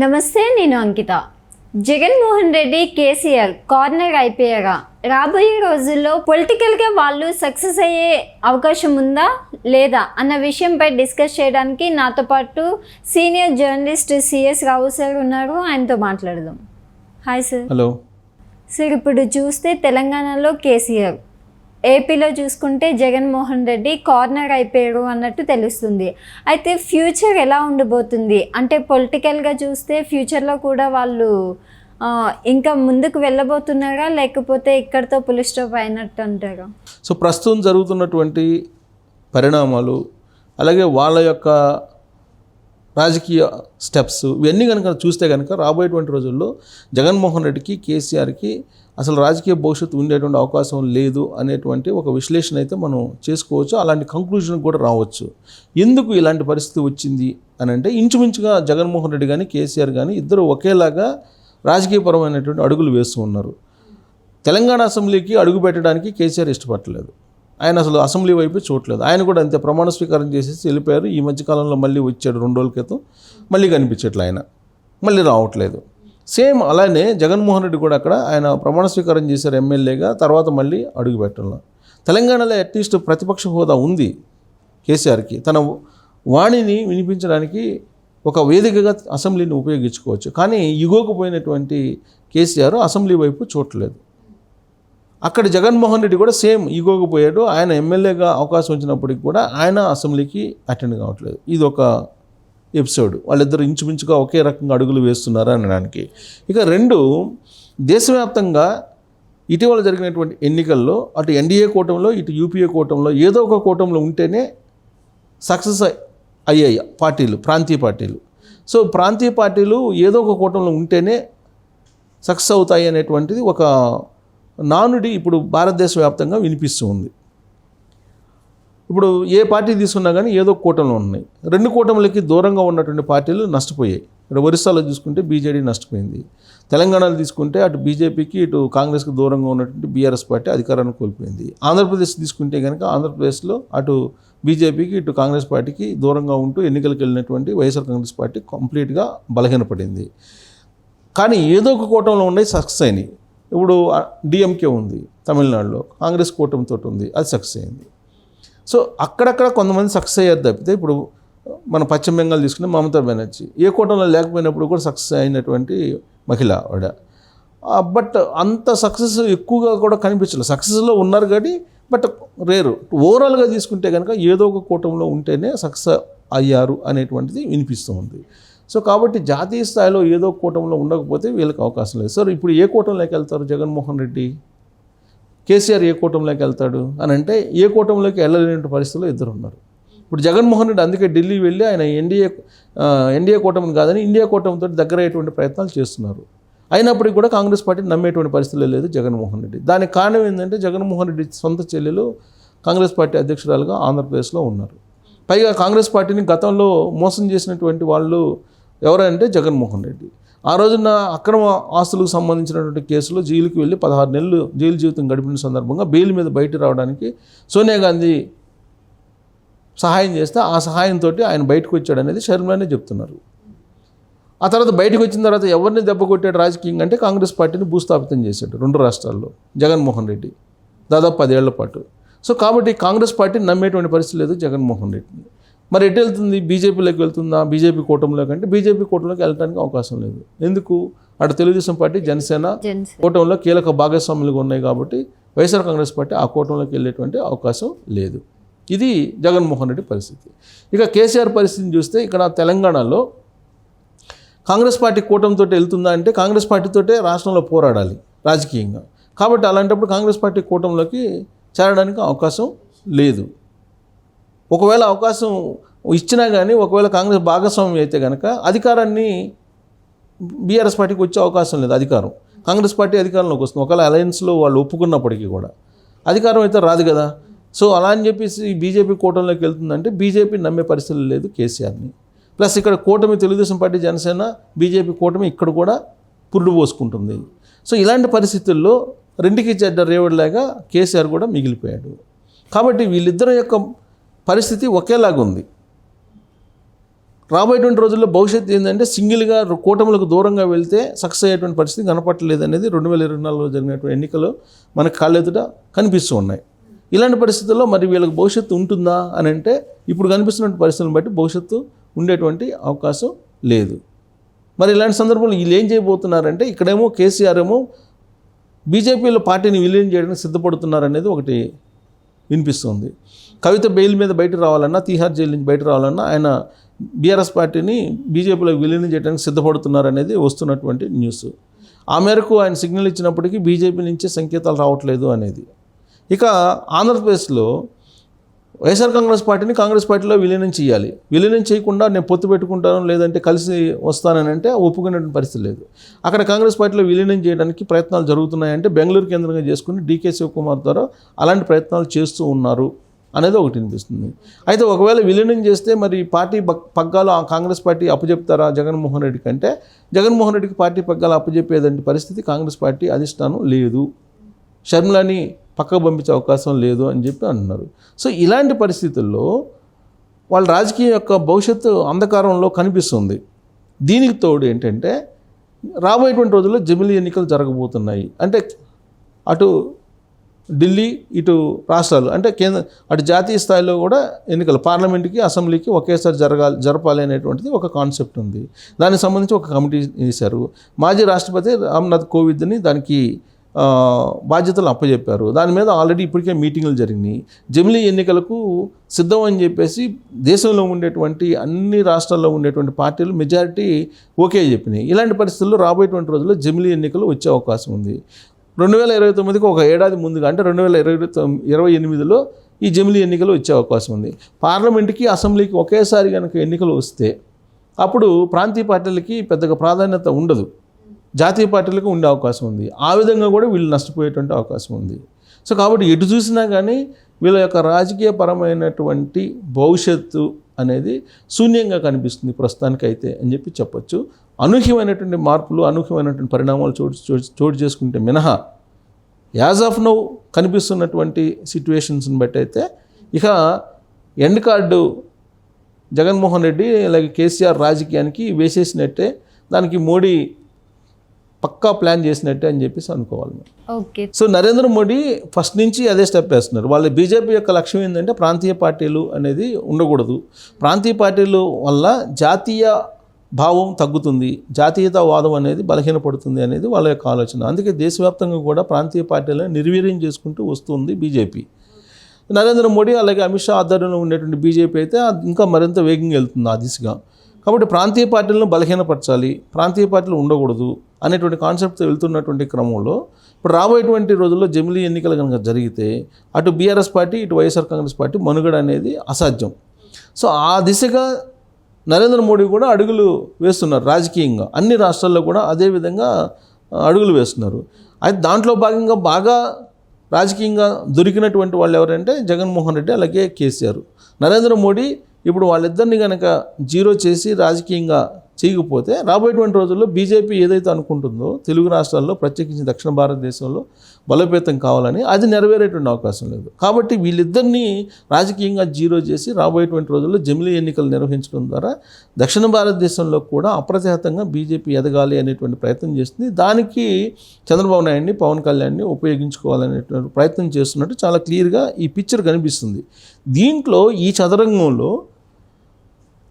నమస్తే, నేను అంకిత. జగన్మోహన్ రెడ్డి, కేసీఆర్ కార్నర్ అయిపోయారా? రాబోయే రోజుల్లో పొలిటికల్గా వాళ్ళు సక్సెస్ అయ్యే అవకాశం ఉందా లేదా అన్న విషయంపై డిస్కస్ చేయడానికి నాతో పాటు సీనియర్ జర్నలిస్ట్ సిఎస్ రావు సార్ ఉన్నారు. ఆయనతో మాట్లాడదాం. Hi sir. హలో సార్, ఇప్పుడు చూస్తే తెలంగాణలో కేసీఆర్, ఏపీలో చూసుకుంటే జగన్మోహన్ రెడ్డి కార్నర్ అయిపోయారు అన్నట్టు తెలుస్తుంది. అయితే ఫ్యూచర్ ఎలా ఉండబోతుంది అంటే పొలిటికల్గా చూస్తే ఫ్యూచర్లో కూడా వాళ్ళు ఇంకా ముందుకు వెళ్ళబోతున్నారా లేకపోతే ఇక్కడితో పులి స్టాప్ అయినట్టు అంటారా? సో ప్రస్తుతం జరుగుతున్నటువంటి పరిణామాలు, అలాగే వాళ్ళ యొక్క రాజకీయ స్టెప్స్, ఇవన్నీ కనుక చూస్తే కనుక రాబోయేటువంటి రోజుల్లో జగన్మోహన్ రెడ్డికి, కేసీఆర్కి అసలు రాజకీయ భవిష్యత్తు ఉండేటువంటి అవకాశం లేదు అనేటువంటి ఒక విశ్లేషణ అయితే మనం చేసుకోవచ్చు. అలాంటి కంక్లూజన్ కూడా రావచ్చు. ఎందుకు ఇలాంటి పరిస్థితి వచ్చింది అని అంటే, ఇంచుమించుగా జగన్మోహన్ రెడ్డి కానీ కేసీఆర్ కానీ ఇద్దరు ఒకేలాగా రాజకీయపరమైనటువంటి అడుగులు వేస్తూ ఉన్నారు. తెలంగాణ అసెంబ్లీకి అడుగు పెట్టడానికి కేసీఆర్ ఇష్టపడలేదు. ఆయన అసలు అసెంబ్లీ వైపు చూడలేదు. ఆయన కూడా అంతే, ప్రమాణ స్వీకారం చేసేసి వెళ్ళిపోయారు. ఈ మధ్యకాలంలో మళ్ళీ వచ్చాడు 2 రోజుల క్రితం, మళ్ళీ కనిపించట్లే, ఆయన మళ్ళీ రావట్లేదు. సేమ్ అలానే జగన్మోహన్ రెడ్డి కూడా అక్కడ ఆయన ప్రమాణ స్వీకారం చేశారు ఎమ్మెల్యేగా, తర్వాత మళ్ళీ అడుగు పెట్టాల. తెలంగాణలో అట్లీస్ట్ ప్రతిపక్ష హోదా ఉంది కేసీఆర్కి. తన వాణిని వినిపించడానికి ఒక వేదికగా అసెంబ్లీని ఉపయోగించుకోవచ్చు. కానీ ఇగోకపోయినటువంటి కేసీఆర్ అసెంబ్లీ వైపు చూడలేదు. అక్కడ జగన్మోహన్ రెడ్డి కూడా సేమ్ ఈగోకపోయాడు. ఆయన ఎమ్మెల్యేగా అవకాశం వచ్చినప్పటికి కూడా ఆయన అసెంబ్లీకి అటెండ్ కావట్లేదు. ఇది ఒక ఎపిసోడ్. వాళ్ళిద్దరు ఇంచుమించుగా ఒకే రకంగా అడుగులు వేస్తున్నారు అనడానికి. ఇక 2, దేశవ్యాప్తంగా ఇటీవల జరిగినటువంటి ఎన్నికల్లో అటు ఎన్డీఏ కూటమిలో ఇటు యూపీఏ కూటమిలో ఏదో ఒక కూటమిలో ఉంటేనే సక్సెస్ అయ్యాయి పార్టీలు, ప్రాంతీయ పార్టీలు. సో ప్రాంతీయ పార్టీలు ఏదో ఒక కూటమిలో ఉంటేనే సక్సెస్ అవుతాయి అనేటువంటిది ఒక నానుడి ఇప్పుడు భారతదేశ వ్యాప్తంగా వినిపిస్తూ ఉంది. ఇప్పుడు ఏ పార్టీ తీసుకున్నా కానీ ఏదో కూటమిలో ఉన్నాయి. 2 కూటములకి దూరంగా ఉన్నటువంటి పార్టీలు నష్టపోయాయి. ఇక్కడ ఒరిస్సాలో చూసుకుంటే బీజేడీ నష్టపోయింది. తెలంగాణలో తీసుకుంటే అటు బీజేపీకి ఇటు కాంగ్రెస్కి దూరంగా ఉన్నటువంటి బీఆర్ఎస్ పార్టీ అధికారాన్ని కోల్పోయింది. ఆంధ్రప్రదేశ్ తీసుకుంటే కనుక ఆంధ్రప్రదేశ్లో అటు బీజేపీకి ఇటు కాంగ్రెస్ పార్టీకి దూరంగా ఉంటూ ఎన్నికలకు వెళ్ళినటువంటి వైఎస్ఆర్ కాంగ్రెస్ పార్టీ కంప్లీట్గా బలహీనపడింది. కానీ ఏదో ఒక కూటమిలో ఉన్నాయి, సక్సెస్ అయినాయి. ఇప్పుడు డిఎంకే ఉంది తమిళనాడులో, కాంగ్రెస్ కూటమితో ఉంది, అది సక్సెస్ అయింది. సో అక్కడక్కడ కొంతమంది సక్సెస్ అయ్యారు తప్పితే, ఇప్పుడు మన పశ్చిమ బెంగాల్ తీసుకునే మమతా బెనర్జీ ఏ కూటమిలో లేకపోయినప్పుడు కూడా సక్సెస్ అయినటువంటి మహిళ ఆవిడ. బట్ అంత సక్సెస్ ఎక్కువగా కూడా కనిపించలేదు. సక్సెస్లో ఉన్నారు కానీ బట్ రేరు. ఓవరాల్గా తీసుకుంటే కనుక ఏదో ఒక కూటమిలో ఉంటేనే సక్సెస్ అయ్యారు అనేటువంటిది వినిపిస్తూ ఉంది. సో కాబట్టి జాతీయ స్థాయిలో ఏదో కూటమిలో ఉండకపోతే వీళ్ళకి అవకాశం లేదు. సార్ ఇప్పుడు ఏ కూటమిలోకి వెళ్తారు జగన్మోహన్ రెడ్డి, కేసీఆర్ ఏ కూటమిలోకి వెళ్తాడు అని అంటే, ఏ కూటమిలోకి వెళ్ళలేని పరిస్థితుల్లో ఇద్దరు ఉన్నారు. ఇప్పుడు జగన్మోహన్ రెడ్డి అందుకే ఢిల్లీ వెళ్ళి ఆయన ఎన్డీఏ కూటమిని కాదని ఇండియా కూటమితో దగ్గర అయ్యేటువంటి ప్రయత్నాలు చేస్తున్నారు. అయినప్పటికీ కూడా కాంగ్రెస్ పార్టీని నమ్మేటువంటి పరిస్థితులు లేదు జగన్మోహన్ రెడ్డి. దానికి కారణం ఏంటంటే, జగన్మోహన్ రెడ్డి సొంత చెల్లెలు కాంగ్రెస్ పార్టీ అధ్యక్షురాలుగా ఆంధ్రప్రదేశ్లో ఉన్నారు. పైగా కాంగ్రెస్ పార్టీని గతంలో మోసం చేసినటువంటి వాళ్ళు ఎవరంటే జగన్మోహన్ రెడ్డి. ఆ రోజున అక్రమ ఆస్తులకు సంబంధించినటువంటి కేసులో జైలుకి వెళ్ళి 16 నెలలు జైలు జీవితం గడిపిన సందర్భంగా బెయిల్ మీద బయట రావడానికి సోనియా గాంధీ సహాయం చేస్తే ఆ సహాయంతో ఆయన బయటకు వచ్చాడు అనేది షర్మిలానే చెప్తున్నారు. ఆ తర్వాత బయటకు వచ్చిన తర్వాత ఎవరిని దెబ్బ కొట్టాడు రాజకీయంగా అంటే, కాంగ్రెస్ పార్టీని భూస్థాపితం చేశాడు 2 రాష్ట్రాల్లో జగన్మోహన్ రెడ్డి దాదాపు 10 ఏళ్ల పాటు. సో కాబట్టి కాంగ్రెస్ పార్టీని నమ్మేటువంటి పరిస్థితి లేదు జగన్మోహన్ రెడ్డిని. మరి ఎటు వెళ్తుంది? బీజేపీలోకి వెళ్తుందా? బీజేపీ కూటమిలోకి అంటే బీజేపీ కూటమిలోకి వెళ్ళడానికి అవకాశం లేదు. ఎందుకు? అటు తెలుగుదేశం పార్టీ, జనసేన కూటమిలో కీలక భాగస్వాములుగా ఉన్నాయి కాబట్టి వైఎస్ఆర్ కాంగ్రెస్ పార్టీ ఆ కూటమిలోకి వెళ్ళేటువంటి అవకాశం లేదు. ఇది జగన్మోహన్ రెడ్డి పరిస్థితి. ఇక కేసీఆర్ పరిస్థితిని చూస్తే, ఇక్కడ తెలంగాణలో కాంగ్రెస్ పార్టీ కూటమితో వెళ్తుందా అంటే, కాంగ్రెస్ పార్టీతోటే రాష్ట్రంలో పోరాడాలి రాజకీయంగా. కాబట్టి అలాంటప్పుడు కాంగ్రెస్ పార్టీ కూటమిలోకి చేరడానికి అవకాశం లేదు. ఒకవేళ అవకాశం ఇచ్చినా కానీ, ఒకవేళ కాంగ్రెస్ భాగస్వామ్యం అయితే కనుక అధికారాన్ని బీఆర్ఎస్ పార్టీకి వచ్చే అవకాశం లేదు. అధికారం కాంగ్రెస్ పార్టీ అధికారంలోకి వస్తుంది. ఒకవేళ అలయన్స్లో వాళ్ళు ఒప్పుకున్నప్పటికీ కూడా అధికారం అయితే రాదు కదా. సో అలా అని చెప్పేసి బీజేపీ కూటమిలోకి వెళ్తుందంటే బీజేపీ నమ్మే పరిస్థితులు లేదు కేసీఆర్ని. ప్లస్ ఇక్కడ కూటమి తెలుగుదేశం పార్టీ, జనసేన, బీజేపీ కూటమి ఇక్కడ కూడా పురుడు పోసుకుంటుంది. సో ఇలాంటి పరిస్థితుల్లో 2కి చెడ్డ రేవడిలాగా కేసీఆర్ కూడా మిగిలిపోయాడు. కాబట్టి వీళ్ళిద్దరి యొక్క పరిస్థితి ఒకేలాగా ఉంది. రాబోయేటువంటి రోజుల్లో భవిష్యత్తు ఏంటంటే సింగిల్గా కూటములకు దూరంగా వెళ్తే సక్సెస్ అయ్యేటువంటి పరిస్థితి కనపట్టలేదు అనేది 2024లో జరిగినటువంటి ఎన్నికలు మనకు కాళ్ళెదుట కనిపిస్తూ ఉన్నాయి. ఇలాంటి పరిస్థితుల్లో మరి వీళ్ళకి భవిష్యత్తు ఉంటుందా అని అంటే ఇప్పుడు కనిపిస్తున్న పరిస్థితులను బట్టి భవిష్యత్తు ఉండేటువంటి అవకాశం లేదు. మరి ఇలాంటి సందర్భంలో వీళ్ళు ఏం చేయబోతున్నారంటే ఇక్కడేమో కేసీఆర్ ఏమో బీజేపీలో పార్టీని విలీనం చేయడానికి సిద్ధపడుతున్నారనేది ఒకటి వినిపిస్తుంది. కవిత బెయిల్ మీద బయట రావాలన్నా, తీహార్ జైలు నుంచి బయట రావాలన్నా ఆయన బీఆర్ఎస్ పార్టీని బీజేపీలో విలీనం చేయడానికి సిద్ధపడుతున్నారనేది వస్తున్నటువంటి న్యూస్. ఆ మేరకు ఆయన సిగ్నల్ ఇచ్చినప్పటికీ బీజేపీ నుంచే సంకేతాలు రావట్లేదు అనేది. ఇక ఆంధ్రప్రదేశ్లో వైఎస్ఆర్ కాంగ్రెస్ పార్టీని కాంగ్రెస్ పార్టీలో విలీనం చేయాలి. విలీనం చేయకుండా నేను పొత్తు పెట్టుకుంటాను లేదంటే కలిసి వస్తానని అంటే ఒప్పుకునేటువంటి పరిస్థితి లేదు. అక్కడ కాంగ్రెస్ పార్టీలో విలీనం చేయడానికి ప్రయత్నాలు జరుగుతున్నాయంటే బెంగళూరు కేంద్రంగా చేసుకుని డీకే శివకుమార్ ద్వారా అలాంటి ప్రయత్నాలు చేస్తూ ఉన్నారు అనేది ఒకటి వినిపిస్తుంది. అయితే ఒకవేళ విలీనం చేస్తే మరి పార్టీ పగ్గాలు ఆ కాంగ్రెస్ పార్టీ అప్పచెప్తారా జగన్మోహన్ రెడ్డి కంటే జగన్మోహన్ రెడ్డికి పార్టీ పగ్గాలు అప్పచెప్పేదంటే పరిస్థితి కాంగ్రెస్ పార్టీ అధిష్టానం లేదు, షర్మిలాని పక్కకు పంపించే అవకాశం లేదు అని చెప్పి అంటున్నారు. సో ఇలాంటి పరిస్థితుల్లో వాళ్ళ రాజకీయం యొక్క భవిష్యత్తు అంధకారంలో కనిపిస్తుంది. దీనికి తోడు ఏంటంటే రాబోయేటువంటి రోజుల్లో జమిలీ ఎన్నికలు జరగబోతున్నాయి. అంటే అటు ఢిల్లీ ఇటు రాష్ట్రాలు అంటే అటు జాతీయ స్థాయిలో కూడా ఎన్నికలు పార్లమెంట్కి అసెంబ్లీకి ఒకేసారి జరపాలి అనేటువంటిది ఒక కాన్సెప్ట్ ఉంది. దానికి సంబంధించి ఒక కమిటీ వేశారు. మాజీ రాష్ట్రపతి రామ్నాథ్ కోవింద్ని దానికి బాధ్యతలు అప్పచెప్పారు. దాని మీద ఆల్రెడీ ఇప్పటికే మీటింగులు జరిగినాయి. జమిలీ ఎన్నికలకు సిద్ధం అని చెప్పేసి దేశంలో ఉండేటువంటి అన్ని రాష్ట్రాల్లో ఉండేటువంటి పార్టీలు మెజారిటీ ఓకే చెప్పినాయి. ఇలాంటి పరిస్థితుల్లో రాబోయేటువంటి రోజుల్లో జమిలీ ఎన్నికలు వచ్చే అవకాశం ఉంది. 2029కి ఒక ఏడాది ముందుగా అంటే 2028లో ఈ జమిలీ ఎన్నికలు వచ్చే అవకాశం ఉంది. పార్లమెంట్కి అసెంబ్లీకి ఒకేసారి కనుక ఎన్నికలు వస్తే అప్పుడు ప్రాంతీయ పార్టీలకి పెద్దగా ప్రాధాన్యత ఉండదు, జాతీయ పార్టీలకు ఉండే అవకాశం ఉంది. ఆ విధంగా కూడా వీళ్ళు నష్టపోయేటువంటి అవకాశం ఉంది. సో కాబట్టి ఎటు చూసినా కానీ వీళ్ళ యొక్క రాజకీయపరమైనటువంటి భవిష్యత్తు అనేది శూన్యంగా కనిపిస్తుంది ప్రస్తుతానికైతే అని చెప్పి చెప్పొచ్చు. అనూహ్యమైనటువంటి మార్పులు, అనూహ్యమైనటువంటి పరిణామాలు చోటు చేసుకుంటే మినహా యాజ్ ఆఫ్ నౌ కనిపిస్తున్నటువంటి సిచ్యువేషన్స్ని బట్టి అయితే ఇక ఎండ్ కార్డు జగన్మోహన్ రెడ్డి అలాగే కేసీఆర్ రాజకీయానికి వేసేసినట్టే, దానికి మోడీ పక్కా ప్లాన్ చేసినట్టే అని చెప్పేసి అనుకోవాలి. Okay. So Narendra Modi first నుంచి అదే స్టెప్ వేస్తున్నారు. వాళ్ళ బీజేపీ యొక్క లక్ష్యం ఏంటంటే ప్రాంతీయ పార్టీలు అనేది ఉండకూడదు, ప్రాంతీయ పార్టీలు వల్ల జాతీయ భావం తగ్గుతుంది, జాతీయతావాదం అనేది బలహీనపడుతుంది అనేది వాళ్ళ యొక్క ఆలోచన. అందుకే దేశవ్యాప్తంగా కూడా ప్రాంతీయ పార్టీలను నిర్వీర్యం చేసుకుంటూ వస్తుంది బీజేపీ. నరేంద్ర మోడీ అలాగే అమిత్ షా ఆధ్వర్యంలో ఉండేటువంటి బీజేపీ అయితే ఇంకా మరింత వేగంగా వెళ్తుంది ఆ దిశగా. కాబట్టి ప్రాంతీయ పార్టీలను బలహీనపరచాలి, ప్రాంతీయ పార్టీలు ఉండకూడదు అనేటువంటి కాన్సెప్ట్తో వెళ్తున్నటువంటి క్రమంలో ఇప్పుడు రాబోయేటువంటి రోజుల్లో జమిలీ ఎన్నికలు కనుక జరిగితే అటు బీఆర్ఎస్ పార్టీ ఇటు వైఎస్ఆర్ కాంగ్రెస్ పార్టీ మనుగడ అనేది అసాధ్యం. సో ఆ దిశగా నరేంద్ర మోడీ కూడా అడుగులు వేస్తున్నారు రాజకీయంగా, అన్ని రాష్ట్రాల్లో కూడా అదేవిధంగా అడుగులు వేస్తున్నారు. అయితే దాంట్లో భాగంగా బాగా రాజకీయంగా దొరికినటువంటి వాళ్ళు ఎవరంటే జగన్మోహన్ రెడ్డి అలాగే కేసీఆర్. నరేంద్ర మోడీ ఇప్పుడు వాళ్ళిద్దరిని కనుక జీరో చేసి రాజకీయంగా చేయకపోతే రాబోయేటువంటి రోజుల్లో బీజేపీ ఏదైతే అనుకుంటుందో తెలుగు రాష్ట్రాల్లో ప్రత్యేకించి దక్షిణ భారతదేశంలో బలోపేతం కావాలని అది నెరవేరేటువంటి అవకాశం లేదు. కాబట్టి వీళ్ళిద్దరినీ రాజకీయంగా జీరో చేసి రాబోయేటువంటి రోజుల్లో జమిలీ ఎన్నికలు నిర్వహించడం ద్వారా దక్షిణ భారతదేశంలో కూడా అప్రతిహతంగా బీజేపీ ఎదగాలి అనేటువంటి ప్రయత్నం చేస్తుంది. దానికి చంద్రబాబు నాయుడిని పవన్ కళ్యాణ్ని ఉపయోగించుకోవాలనేటువంటి ప్రయత్నం చేస్తున్నట్టు చాలా క్లియర్గా ఈ పిక్చర్ కనిపిస్తుంది. దీంట్లో ఈ చదరంగంలో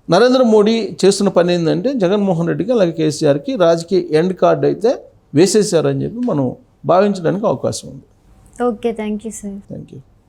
నరేంద్ర మోడీ చేస్తున్న పని ఏంటంటే జగన్మోహన్ రెడ్డికి అలాగే కేసీఆర్కి రాజకీయ ఎండ్ కార్డ్ అయితే వేసేసారని చెప్పి మనం భావించడానికి అవకాశం ఉంది. Okay, thank you sir. Thank you.